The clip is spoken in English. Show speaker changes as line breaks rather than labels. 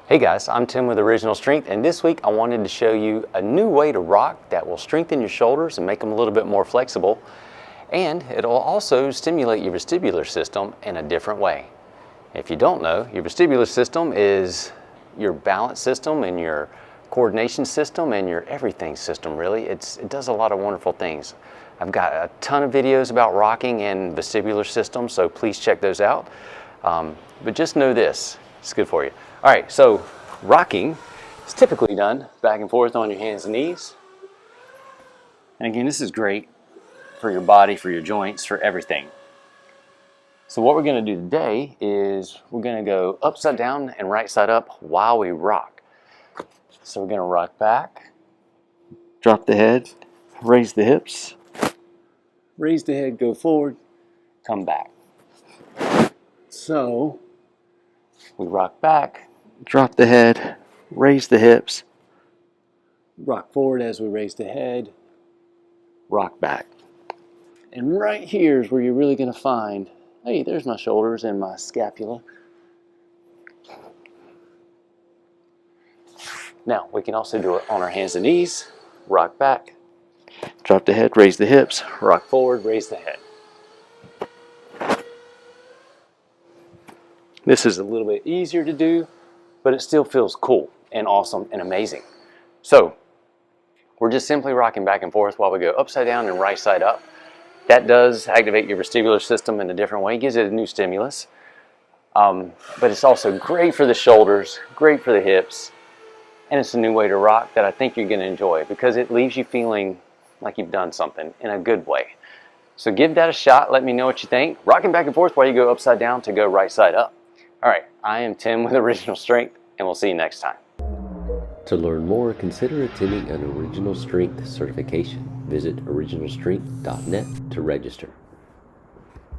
Hey guys, I'm Tim with Original Strength, and this week I wanted to show you a new way to rock that will strengthen your shoulders and make them a little bit more flexible, and it'll also stimulate your vestibular system in a different way. If you don't know, your vestibular system is your balance system and your coordination system and your everything system, really. It does a lot of wonderful things. I've got a ton of videos about rocking and vestibular systems, so please check those out. But just know this, it's good for you. All right, so rocking is typically done back and forth on your hands and knees. And again, this is great for your body, for your joints, for everything. So what we're going to do today is we're going to go upside down and right side up while we rock. So we're going to rock back, drop the head, raise the hips, raise the head, go forward, come back. So we rock back, drop the head, raise the hips, rock forward as we raise the head, rock back. And right here is where you're really going to find, hey, there's my shoulders and my scapula. Now, we can also do it on our hands and knees, rock back, drop the head, raise the hips, rock forward, raise the head. This is a little bit easier to do, but it still feels cool and awesome and amazing. So we're just simply rocking back and forth while we go upside down and right side up. That does activate your vestibular system in a different way, gives it a new stimulus. But it's also great for the shoulders, great for the hips, and it's a new way to rock that I think you're going to enjoy because it leaves you feeling like you've done something in a good way. So give that a shot. Let me know what you think. Rocking back and forth while you go upside down to go right side up. All right, I am Tim with Original Strength, and we'll see you next time.
To learn more, consider attending an Original Strength certification. Visit originalstrength.net to register.